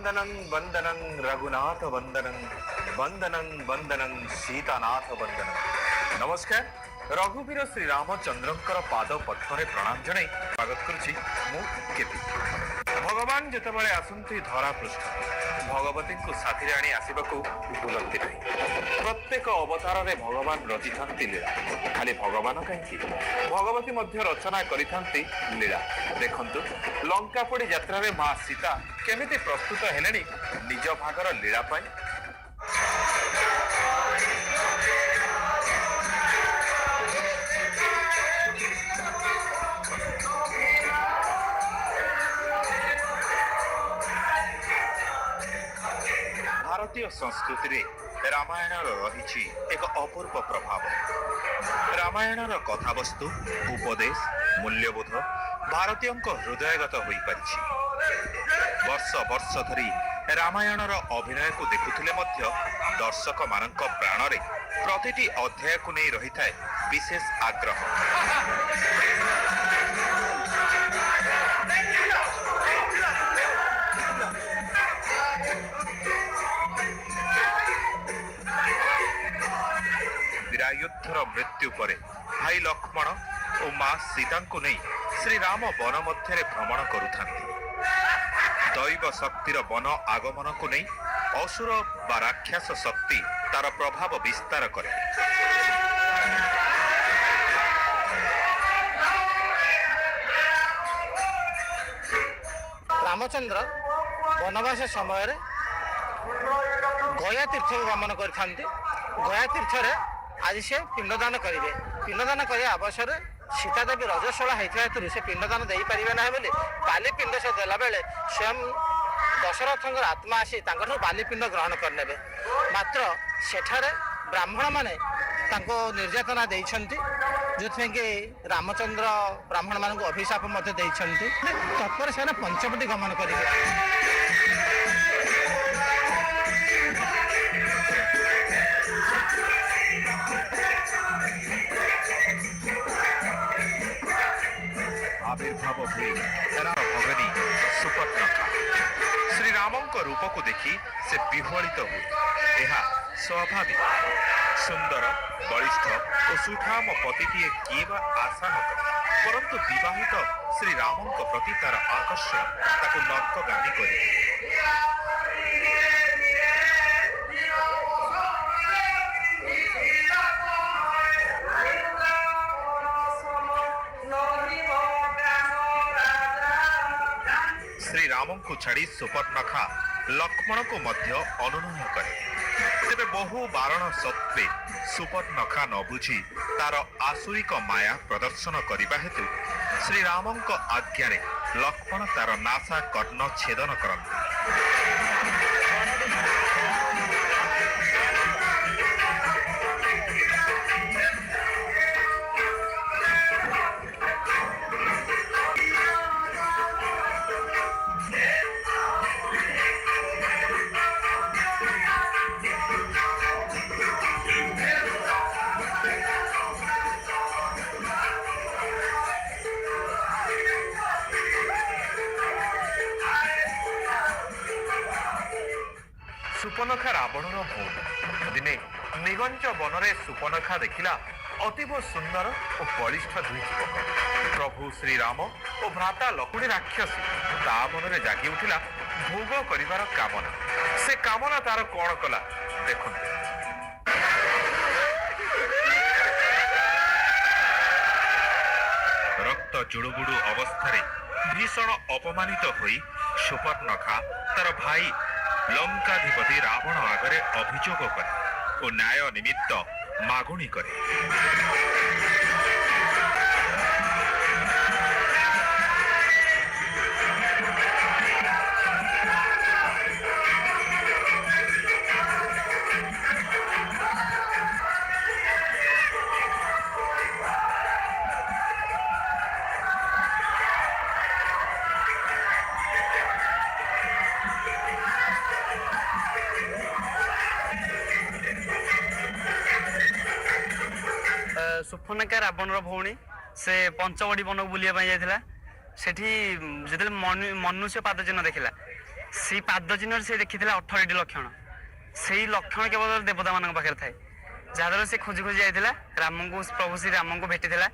वंदनं वंदनं रघुनाथ वंदनं वंदनं वंदनं सीतानाथ वंदनं। नमस्कार, रघुवीर श्री रामचंद्रंकर पाद पद्मरे प्रणाम जणाई स्वागत करुछि मु केपी। भगवान जेतेबेले आसंती धरा पृष्ठ भगवती को साथी आनी आसबाकू भूलती नहीं। प्रत्येक अवतार रे भगवान रचिथांती लीला। खाली भगवान कहीं भगवती मध्य रचना करिथांती लीला। देखंतु लंकापोड़ी यात्रा रे मां सीता केमिति प्रस्तुत हेलेनी निज भागर लीला पाई। भारतीय संस्कृति रे रामायण रही एक अपूर्व प्रभाव। रामायण कथावस्तु उपदेश मूल्यबोध भारतीय हृदयगत हो पारिछि। वर्ष वर्ष धरी रामायण अभिनय को देखुथिले मध्य दर्शक मानक प्राण रे प्रतिटी अध्याय को नहीं रही था विशेष आग्रह। युद्धर मृत्यु परे भाई लक्ष्मण और मां सीता को नहीं श्री राम वन मध्य भ्रमण करुथांती। दैव शक्तिर वन आगमन को नहीं असुर बा राक्षस शक्ति तार प्रभाव विस्तार करे। रामचंद्र वनवास समय गया तीर्थ गमन करथांती। गया तीर्थ रे आज से पिंडदान करेंगे। पिंडदान करने अवसर सीता देवी रजस्वला होता हेतु से पिंडदान दे पारे ना बोली बाली पिंड से देला बेले स्वयं दशरथ आत्मा आसी बाली पिंड ग्रहण करने। मात्र सेठारे ब्राह्मण माने निर्यातना देइछंती जो कि रामचंद्र ब्राह्मण मान अभिशाप तत्पर से पंचवटी गमन करेंगे। आविर्भाव हुई भगनी सुपर्णखा श्री राम रूप को देखी से विह्वलित हुए। यह स्वाभाविक। सुंदर बलिष्ठ और सुठाम पतिटीए किए आशा न करे, परंतु विवाहित श्री राम प्रति तार आकर्षण ताको नर्कगामी करे। श्री राम को छाड़ी सुपर्णखा लक्ष्मण को मध्य अनुनय करे। तेरे बहु बारण सत्वे सुपर्णखा न बुझी तार आसुरिक माया प्रदर्शन करने हेतु श्री राम आज्ञा लक्ष्मण तार नासा कर्ण छेदन करते। सुपर्णखा रावणर भौणी दिने निगंज बनरे सुपर्णखा देखिला अतीव सुंदर और बलिष्ठ दुई युवक। प्रभु श्री राम और भ्राता लक्ष्मण राक्षसी ता मन जागी उठिला भोग करिवार कामना। से कामना तार कौन कला देखु। रक्त जुड़ुबुड़ू अवस्था भीषण अपमानित होई सुपर्णखा तार भाई लंकाधिपति रावण आगरे अभियोग करे और न्याय निमित्त मागुणी करे। सुपर्णखा रावणर भौणी से पंचवटी वन को बुलिया जाइला। सेठी जेते मनुष्य पाद चिन्ह देखिला ସେଇ ପାଦ ଚିହ୍ନରେ ସେ ଦେଖିଥିଲା 18ଟି ଲକ୍ଷଣ। ସେଇ ଲକ୍ଷଣ କେବଳ ଦେବତା ମାନଙ୍କ ପାଖରେ ଥାଏ, ଯାହାଦ୍ୱାରା ସେ ଖୋଜି ଖୋଜି ଯାଇଥିଲା ରାମଙ୍କୁ, ପ୍ରଭୁ ଶ୍ରୀ ରାମଙ୍କୁ ଭେଟିଥିଲା।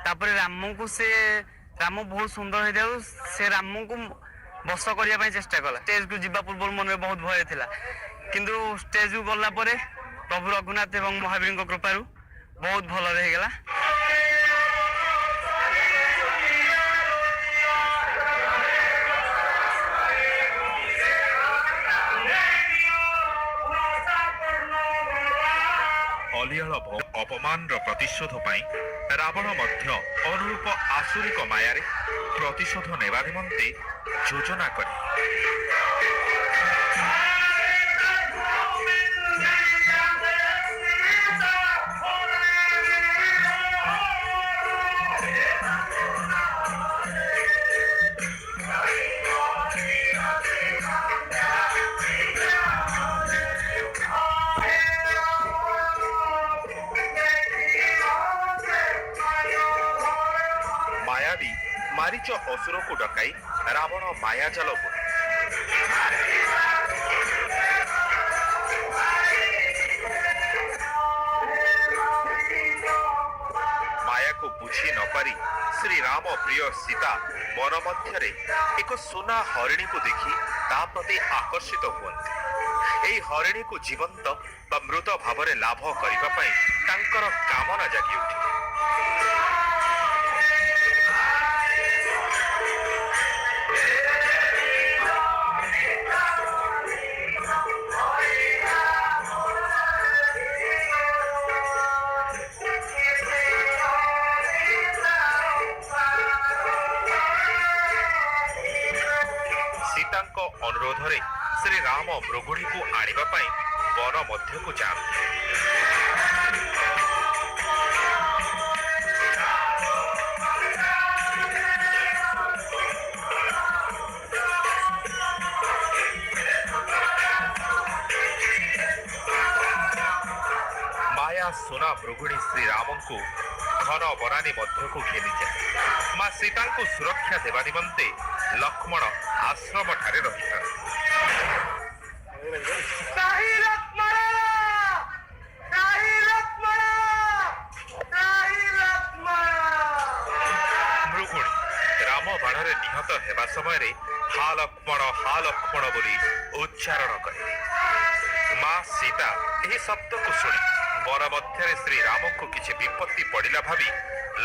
ତାପରେ ରାମ ବହୁତ ସୁନ୍ଦର ହେଇଥିବାରୁ ସେ ରାମଙ୍କୁ ବଶ କରିବା ପାଇଁ ଚେଷ୍ଟା କଲା। ଷ୍ଟେଜକୁ ଯିବା ପୂର୍ବରୁ ମନରେ ବହୁତ ଭୟ ଥିଲା, କିନ୍ତୁ ଷ୍ଟେଜକୁ ଗଲା ପରେ ପ୍ରଭୁ ରଘୁନାଥ ଏବଂ ମହାବୀରଙ୍କ କୃପାରୁ ବହୁତ ଭଲରେ ହେଇଗଲା। ଅଲିଅଳ ଅପମାନର ପ୍ରତିଶୋଧ ପାଇଁ ରାବଣ ମଧ୍ୟ ଅନୁରୂପ ଆସୁରିକ ମାୟାରେ ପ୍ରତିଶୋଧ ନେବା ନିମନ୍ତେ ଯୋଜନା କରେ। ମାୟାବୀ ମାରିଚ ଅସୁରକୁ ଡକାଇ ରାବଣ ମାୟାଜାଲ ବୁଣେ। ମାୟାକୁ ବୁଝି ନପାରି ଶ୍ରୀରାମ ପ୍ରିୟ ସୀତା ବନ ମଧ୍ୟରେ ଏକ ସୁନା ହରିଣୀକୁ ଦେଖି ତା ପ୍ରତି ଆକର୍ଷିତ ହୁଅନ୍ତି। ଏହି ହରିଣୀକୁ ଜୀବନ୍ତ ବା ମୃତ ଭାବରେ ଲାଭ କରିବା ପାଇଁ ତାଙ୍କର କାମନା ଜାଗି ଉଠେ। ସୀତାଙ୍କ ଅନୁରୋଧରେ ଶ୍ରୀରାମ ମୃଗୁଣୀକୁ ଆଣିବା ପାଇଁ ବନ ମଧ୍ୟକୁ ଯାଆନ୍ତି। ମାୟା ସୁନା ମୃଗୁଣୀ ଶ୍ରୀରାମଙ୍କୁ ଘନ ବନାନୀ ମଧ୍ୟକୁ ଘେନିଯାଏ। ମା ସୀତାଙ୍କୁ ସୁରକ୍ଷା ଦେବା ନିମନ୍ତେ ଲକ୍ଷ୍ମଣ ଆଶ୍ରମଠାରେ ରହିଥାନ୍ତି। ମୃଗୁଣୀ ରାମ ବାଣରେ ନିହତ ହେବା ସମୟରେ ହା ଲକ୍ଷ୍ମଣ ବୋଲି ଉଚ୍ଚାରଣ କରେ। ମା ସୀତା ଏହି ଶବ୍ଦକୁ ଶୁଣି ବନ ମଧ୍ୟରେ ଶ୍ରୀରାମଙ୍କୁ କିଛି ବିପତ୍ତି ପଡ଼ିଲା ଭାବି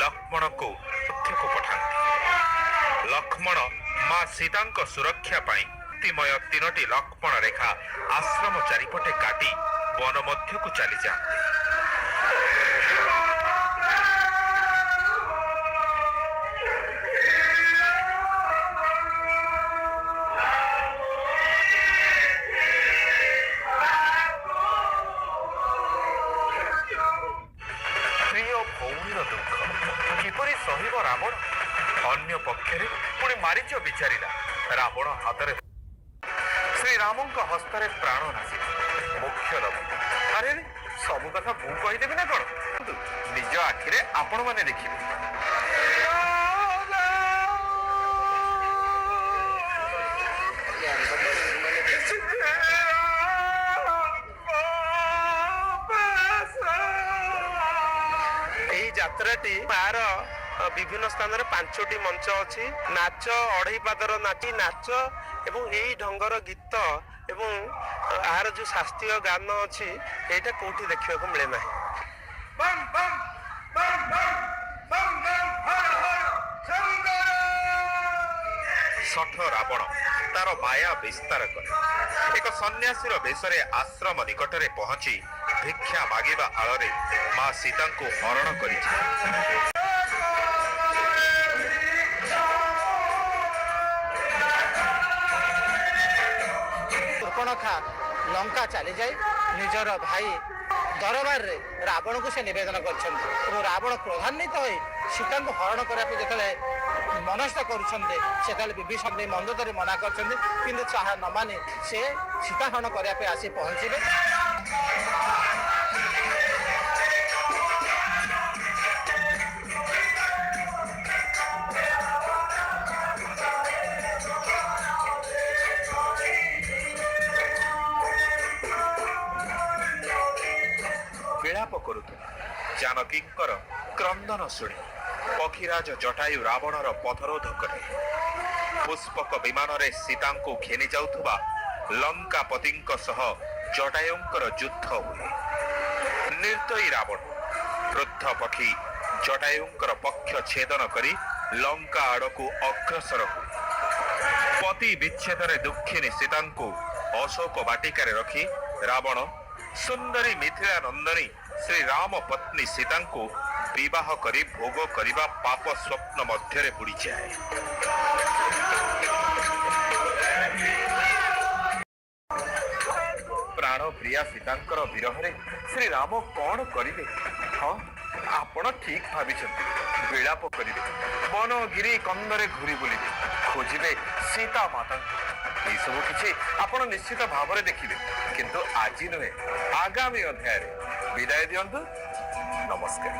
ଲକ୍ଷ୍ମଣଙ୍କୁ ପକ୍ଷକୁ ପଠାନ୍ତି। ଲକ୍ଷ୍ମଣ ମା ସୀତାଙ୍କ ସୁରକ୍ଷା ପାଇଁ ତିମୟ 3ଟି ଲକ୍ଷ୍ମଣ ରେଖା ଆଶ୍ରମ ଚାରିପଟେ କାଟି ବନ ମଧ୍ୟକୁ ଚାଲିଯାଆନ୍ତି। ପ୍ରିୟ ଭଉଣୀର ଦୁଃଖ କିପରି ସହିବ ରାବଣ? ଅନ୍ୟ ପକ୍ଷରେ ପୁଣି ମାରିଚ ବିଚାରିଲା ରାବଣ ହାତରେ ଶ୍ରୀରାମଙ୍କ ହସ୍ତରେ ପ୍ରାଣ ନାସିଲା। ମୁଖ୍ୟ ଲୋକ ଆରେ ସବୁ କଥା ମୁଁ କହିଦେବି ନା କଣ? ନିଜ ଆଖିରେ ଆପଣମାନେ ଦେଖିବେ। ଏହି ଯାତ୍ରାଟି ମାର ବିଭିନ୍ନ ସ୍ଥାନରେ 5ଟି ମଞ୍ଚ ଅଛି। ନାଚ, ଅଢ଼େଇ ପାଦର ନାଚ ଏବଂ ଏହି ଢଙ୍ଗର ଗୀତ ଏବଂ ଏହାର ଯୋଉ ଶାସ୍ତ୍ରୀୟ ଗାନ ଅଛି ଏଇଟା କୋଉଠି ଦେଖିବାକୁ ମିଳେ ନାହିଁ। ଶଠ ରାବଣ ତାର ମାୟା ବିସ୍ତାର କରେ। ଏକ ସନ୍ନ୍ୟାସୀର ବେଶରେ ଆଶ୍ରମ ନିକଟରେ ପହଞ୍ଚି ଭିକ୍ଷା ମାଗିବା ଆଳରେ ମା ସୀତାଙ୍କୁ ହରଣ କରିଛି। ଶୂର୍ପଣଖା ଲଙ୍କା ଚାଲିଯାଇ ନିଜର ଭାଇ ଦରବାରରେ ରାବଣକୁ ସେ ନିବେଦନ କରିଛନ୍ତି ଏବଂ ରାବଣ କ୍ରୋଧାନ୍ୱିତ ହୋଇ ସୀତାଙ୍କୁ ହରଣ କରିବା ପାଇଁ ଯେତେବେଳେ ମନସ୍ଥ କରୁଛନ୍ତି ସେତେବେଳେ ବିଭୀଷଣ ମନ୍ଦୋଦରୀ ମନା କରିଛନ୍ତି, କିନ୍ତୁ ତାହା ନ ମାନି ସେ ସୀତା ହରଣ କରିବା ପାଇଁ ଆସି ପହଞ୍ଚିବେ। ବିଳାପ କରୁଥିଲା। ଜାନକୀଙ୍କର କ୍ରନ୍ଦନ ଶୁଣି ପକ୍ଷୀରାଜ ଜଟାୟୁ ରାବଣର ପଥରୋଧ କରେ। ପୁଷ୍ପକ ବିମାନରେ ସୀତାଙ୍କୁ ଘେନି ଯାଉଥିବା ଲଙ୍କାପତିଙ୍କ ସହ ଜଟାୟୁଙ୍କର ଯୁଦ୍ଧ ହୁଏ। ନିର୍ଦ୍ଦୟୀ ରାବଣ କ୍ରୁଦ୍ଧ ପକ୍ଷୀ ଜଟାୟୁଙ୍କର ପକ୍ଷ ଛେଦନ କରି ଲଙ୍କା ଆଡ଼କୁ ଅଗ୍ରସର ହୁଏ। ପତି ବିଚ୍ଛେଦରେ ଦୁଃଖିନୀ ସୀତାଙ୍କୁ ଅଶୋକ ବାଟିକାରେ ରଖି ରାବଣ ସୁନ୍ଦରୀ ମିଥିଳା ନନ୍ଦନୀ ଶ୍ରୀରାମ ପତ୍ନୀ ସୀତାଙ୍କୁ ବିବାହ କରି ଭୋଗ କରିବା ପାପ ସ୍ୱପ୍ନ ମଧ୍ୟରେ ବୁଡ଼ିଯାଏ। ପ୍ରାଣ ପ୍ରିୟା ସୀତାଙ୍କର ବିରହରେ ଶ୍ରୀରାମ କଣ କରିବେ? ହଁ, ଆପଣ ଠିକ ଭାବିଛନ୍ତି। ବିଳାପ କରିବେ, ବନଗିରି କନ୍ଦରେ ଘୁରି ବୁଲିବେ, ଖୋଜିବେ ସୀତା ମାତାଙ୍କୁ। ଏସବୁ କିଛି ଆପଣ ନିଶ୍ଚିତ ଭାବରେ ଦେଖିବେ, କିନ୍ତୁ ଆଜି ନୁହେଁ, ଆଗାମୀ ଅଧ୍ୟାୟରେ। ବିଦାୟ ଦିଅନ୍ତୁ, ନମସ୍କାର।